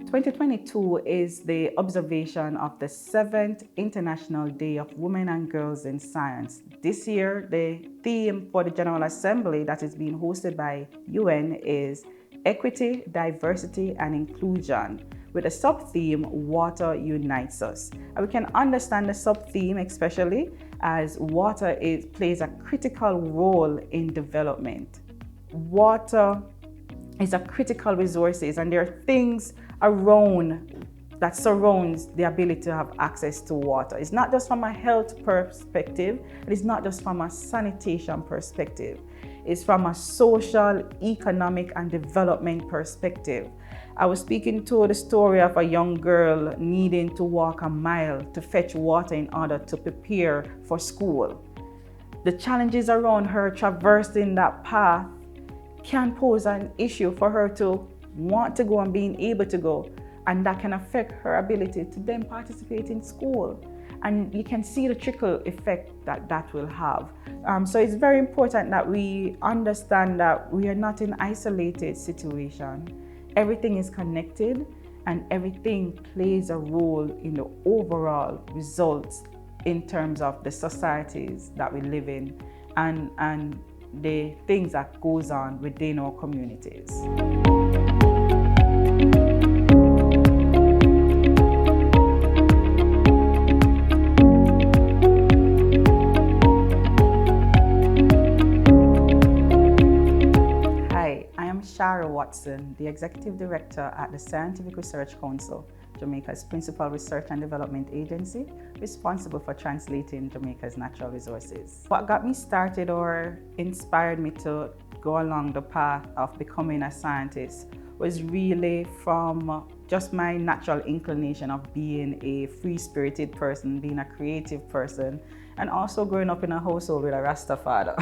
2022 is the observation of the 7th International Day of Women and Girls in Science. This year, the theme for the General Assembly that is being hosted by UN is Equity, Diversity and Inclusion, with a sub-theme, Water Unites Us. And we can understand the sub-theme especially as water plays a critical role in development. Water is a critical resource, and there are things around that surrounds the ability to have access to water. It's not just from a health perspective, and it's not just from a sanitation perspective. It's from a social, economic, and development perspective. I was speaking to the story of a young girl needing to walk a mile to fetch water in order to prepare for school. The challenges around her traversing that path can pose an issue for her to want to go and being able to go, and that can affect her ability to then participate in school. And you can see the trickle effect that will have. So it's very important that we understand that we are not in an isolated situation. Everything is connected and everything plays a role in the overall results in terms of the societies that we live in and the things that goes on within our communities. Hi, I am Shara Watson, the Executive Director at the Scientific Research Council, Jamaica's principal research and development agency, responsible for translating Jamaica's natural resources. What got me started or inspired me to go along the path of becoming a scientist was really from just my natural inclination of being a free-spirited person, being a creative person, and also growing up in a household with a Rasta father.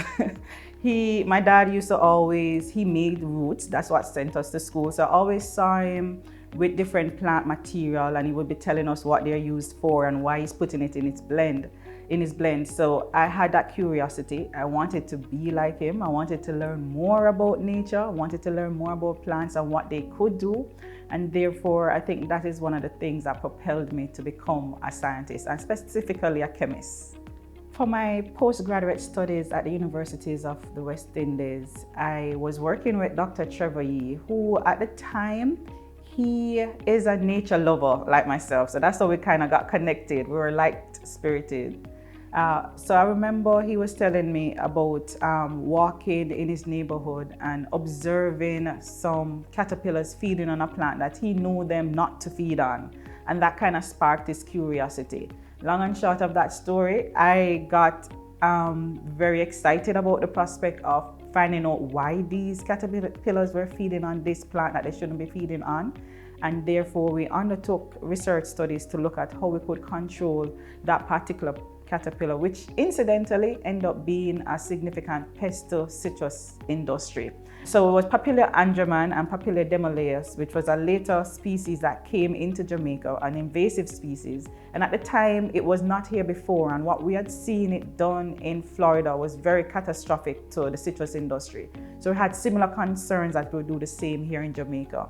My dad used to he made roots, that's what sent us to school, so I always saw him with different plant material, and he would be telling us what they're used for and why he's putting it in his blend. So I had that curiosity. I wanted to be like him. I wanted to learn more about nature. I wanted to learn more about plants and what they could do. And therefore, I think that is one of the things that propelled me to become a scientist, and specifically a chemist. For my postgraduate studies at the universities of the West Indies, I was working with Dr. Trevor Yee, who at the time, he is a nature lover like myself. So that's how we kind of got connected. We were light-spirited. So I remember he was telling me about walking in his neighborhood and observing some caterpillars feeding on a plant that he knew them not to feed on. And that kind of sparked his curiosity. Long and short of that story, I got very excited about the prospect of finding out why these caterpillars were feeding on this plant that they shouldn't be feeding on. And therefore, we undertook research studies to look at how we could control that particular caterpillar, which incidentally ended up being a significant pest to citrus industry. So it was Papilio andraman and Papilio demoleus, which was a later species that came into Jamaica, an invasive species. And at the time, it was not here before. And what we had seen it done in Florida was very catastrophic to the citrus industry. So we had similar concerns that we would do the same here in Jamaica.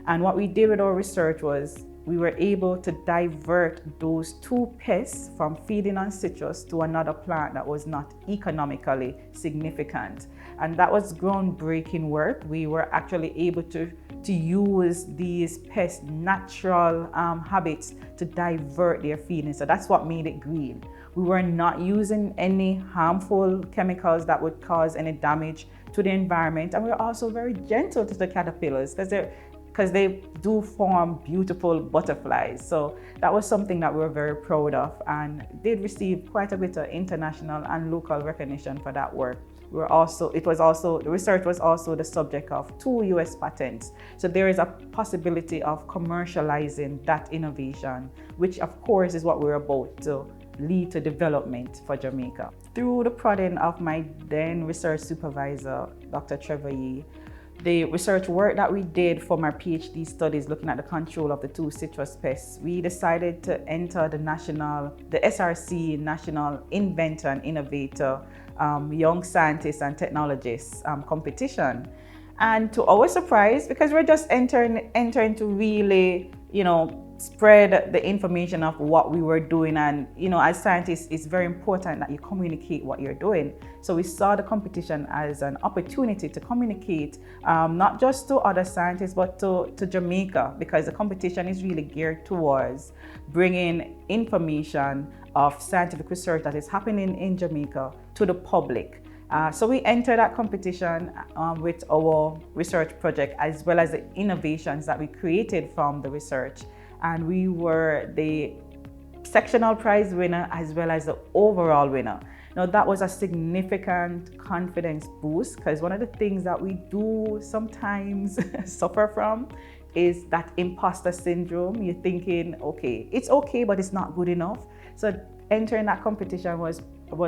And what we did with our research was we were able to divert those two pests from feeding on citrus to another plant that was not economically significant. And that was groundbreaking work. We were actually able to use these pests' natural habits to divert their feeding. So that's what made it green. We were not using any harmful chemicals that would cause any damage to the environment. And we were also very gentle to the caterpillars because they do form beautiful butterflies. So that was something that we were very proud of and did receive quite a bit of international and local recognition for that work. The research was also the subject of 2 US patents. So there is a possibility of commercializing that innovation, which of course is what we're about to lead to development for Jamaica. Through the prodding of my then research supervisor, Dr. Trevor Yee, the research work that we did for my PhD studies looking at the control of the 2 citrus pests, we decided to enter the SRC National Inventor and Innovator Young Scientists and Technologists competition. And to our surprise, because we're just entering to really, spread the information of what we were doing. And, as scientists, it's very important that you communicate what you're doing. So we saw the competition as an opportunity to communicate, not just to other scientists, but to Jamaica, because the competition is really geared towards bringing information of scientific research that is happening in Jamaica to the public. So we entered that competition with our research project, as well as the innovations that we created from the research. And we were the sectional prize winner as well as the overall winner. Now that was a significant confidence boost, because one of the things that we do sometimes suffer from is that imposter syndrome. You're thinking, okay, it's okay, but it's not good enough. So entering that competition was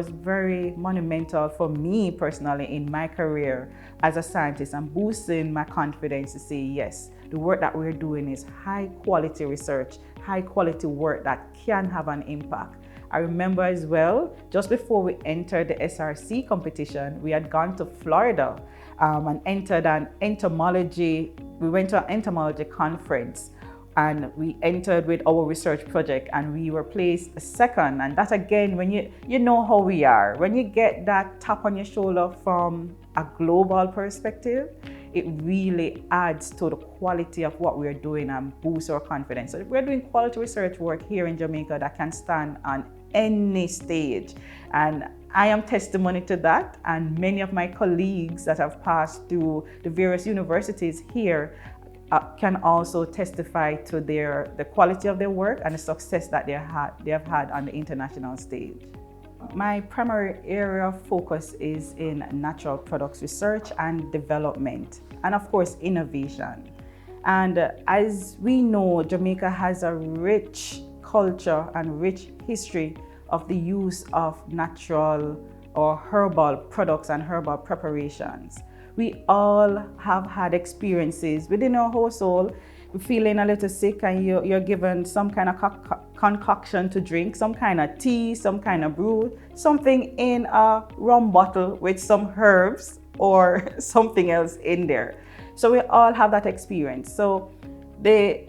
very monumental for me personally in my career as a scientist, and boosting my confidence to say, yes, the work that we're doing is high quality research, high quality work that can have an impact. I remember as well, just before we entered the SRC competition, we had gone to Florida and entered an entomology. We went to an entomology conference, and we entered with our research project, and we were placed second. And that, again, when you know how we are, when you get that tap on your shoulder from a global perspective, it really adds to the quality of what we're doing and boosts our confidence. So we're doing quality research work here in Jamaica that can stand on any stage. And I am testimony to that, and many of my colleagues that have passed through the various universities here can also testify to the quality of their work and the success that they have had on the international stage. My primary area of focus is in natural products research and development, and of course innovation. And as we know, Jamaica has a rich culture and rich history of the use of natural or herbal products and herbal preparations. We all have had experiences within our household. We're feeling a little sick and you're given some kind of concoction to drink, some kind of tea, some kind of brew, something in a rum bottle with some herbs or something else in there. So we all have that experience. So the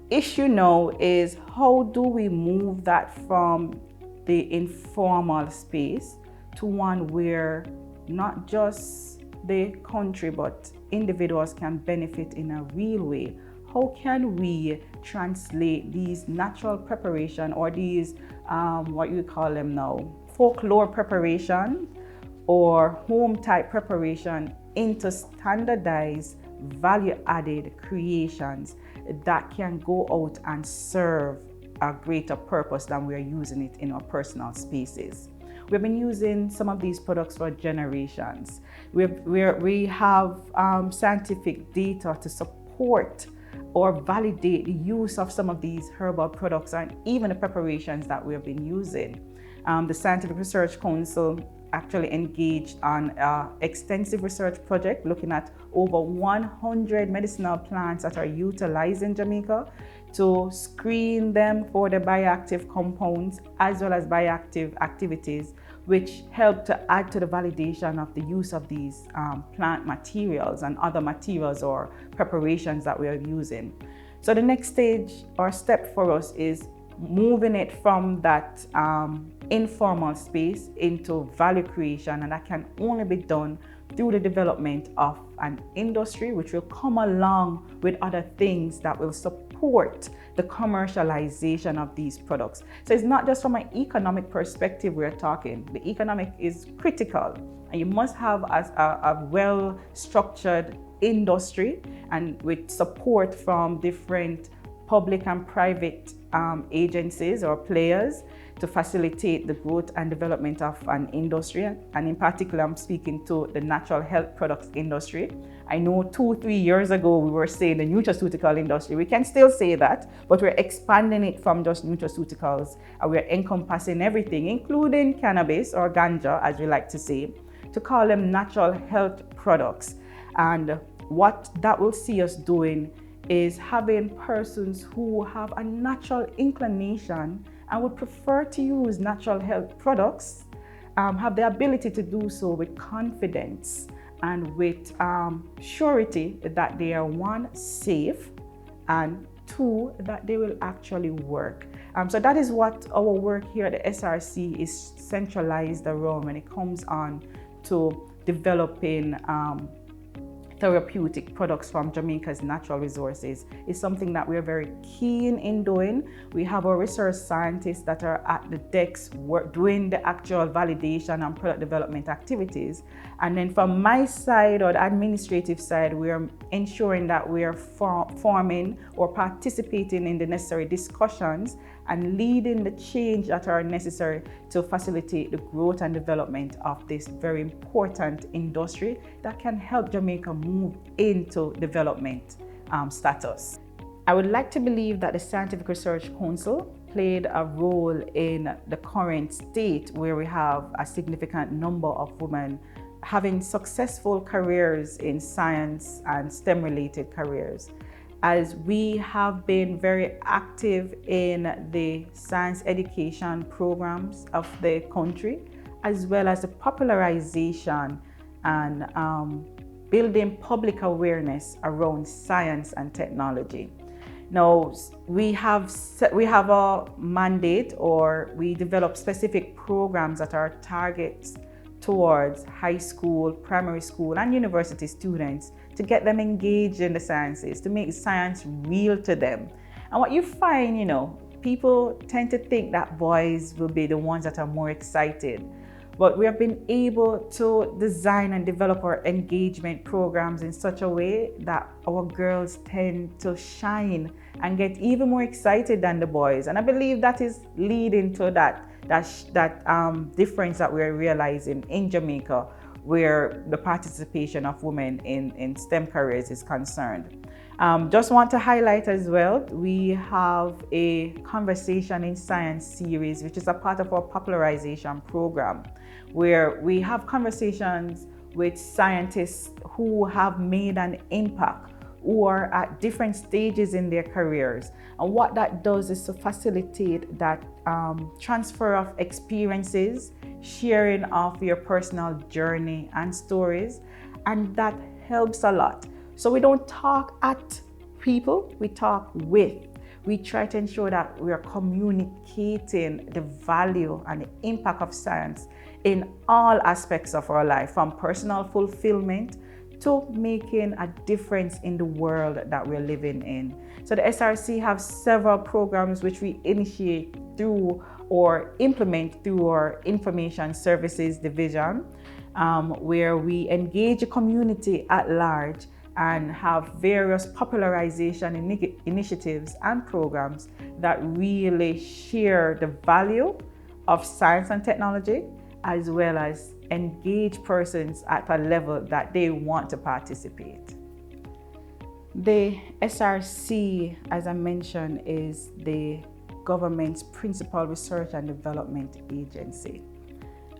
issue now is, how do we move that from the informal space to one where not just the country but individuals can benefit in a real way? How can we translate these natural preparation, or these what you call them now, folklore preparation or home type preparation, into standardized value-added creations that can go out and serve a greater purpose than we are using it in our personal spaces? We've been using some of these products for generations. We have scientific data to support or validate the use of some of these herbal products and even the preparations that we have been using. The Scientific Research Council actually engaged on an extensive research project looking at over 100 medicinal plants that are utilized in Jamaica to screen them for the bioactive compounds as well as bioactive activities, which help to add to the validation of the use of these plant materials and other materials or preparations that we are using. So the next stage or step for us is moving it from that informal space into value creation, and that can only be done through the development of an industry which will come along with other things that will support the commercialization of these products. So it's not just from an economic perspective we're talking. The economic is critical, and you must have a well-structured industry and with support from different public and private agencies or players to facilitate the growth and development of an industry. And in particular, I'm speaking to the natural health products industry. I know 2-3 years ago, we were saying the nutraceutical industry. We can still say that, but we're expanding it from just nutraceuticals, and we're encompassing everything, including cannabis or ganja, as we like to say, to call them natural health products. And what that will see us doing is having persons who have a natural inclination and would prefer to use natural health products have the ability to do so with confidence and with surety that they are, one, safe, and two, that they will actually work. So that is what our work here at the SRC is centralized around when it comes on to developing therapeutic products from Jamaica's natural resources. Is something that we're very keen in doing. We have our research scientists that are at the decks doing the actual validation and product development activities. And then from my side, or the administrative side, we are ensuring that we are forming or participating in the necessary discussions and leading the change that are necessary to facilitate the growth and development of this very important industry that can help Jamaica move into development status. I would like to believe that the Scientific Research Council played a role in the current state where we have a significant number of women having successful careers in science and STEM-related careers, as we have been very active in the science education programs of the country, as well as the popularization and building public awareness around science and technology. Now, we have a mandate, or we develop specific programs that are targets towards high school, primary school, and university students to get them engaged in the sciences, to make science real to them. And what you find, people tend to think that boys will be the ones that are more excited. But we have been able to design and develop our engagement programs in such a way that our girls tend to shine and get even more excited than the boys. And I believe that is leading to that difference that we're realizing in Jamaica, where the participation of women in STEM careers is concerned. Just want to highlight as well, we have a Conversation in Science series, which is a part of our popularization program, where we have conversations with scientists who have made an impact, who are at different stages in their careers. And what that does is to facilitate that transfer of experiences, sharing of your personal journey and stories, and that helps a lot. So we don't talk at people, we talk with. We try to ensure that we are communicating the value and the impact of science in all aspects of our life, from personal fulfillment to making a difference in the world that we're living in. So the SRC have several programs which we initiate through or implement through our Information Services Division, where we engage the community at large and have various popularization initiatives and programs that really share the value of science and technology, as well as engage persons at a level that they want to participate. The SRC, as I mentioned, is the government's principal research and development agency.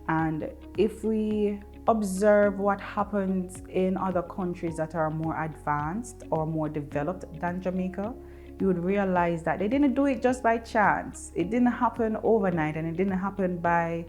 And if we observe what happens in other countries that are more advanced or more developed than Jamaica, you would realize that they didn't do it just by chance. It didn't happen overnight, and it didn't happen by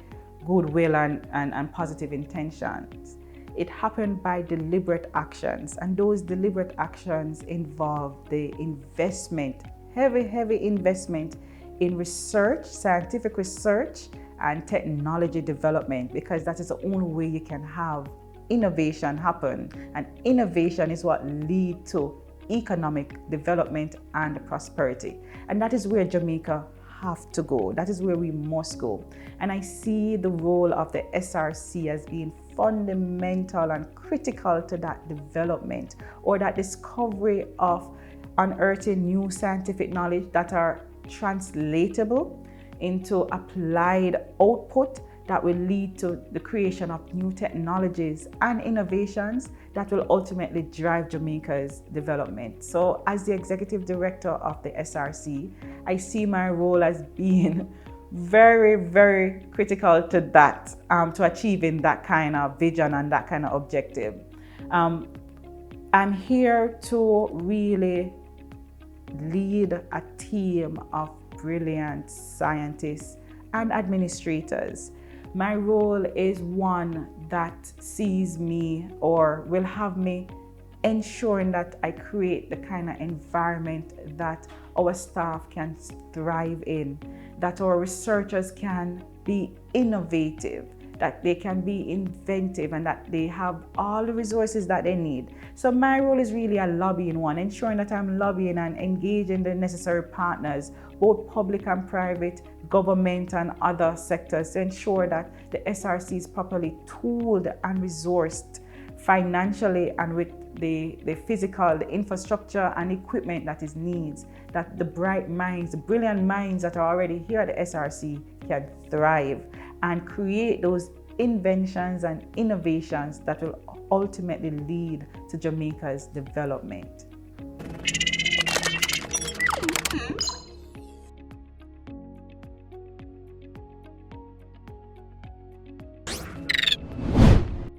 goodwill and positive intentions. It happened by deliberate actions, and those deliberate actions involve the investment, heavy investment in research, scientific research, and technology development, because that is the only way you can have innovation happen. And innovation is what leads to economic development and prosperity. And that is where Jamaica have to go. That is where we must go. And I see the role of the SRC as being fundamental and critical to that development, or that discovery of unearthing new scientific knowledge that are translatable into applied output that will lead to the creation of new technologies and innovations that will ultimately drive Jamaica's development. So as the executive director of the SRC, I see my role as being very critical to that, to achieving that kind of vision and that kind of objective. I'm here to really lead a team of brilliant scientists and administrators. My role is, one, that sees me or will have me ensuring that I create the kind of environment that our staff can thrive in, that our researchers can be innovative, that they can be inventive, and that they have all the resources that they need. So my role is really a lobbying one, ensuring that I'm lobbying and engaging the necessary partners, both public and private, government and other sectors, to ensure that the SRC is properly tooled and resourced financially and with the physical, the infrastructure and equipment that is needs, that the bright minds, the brilliant minds that are already here at the SRC can thrive and create those inventions and innovations that will ultimately lead to Jamaica's development.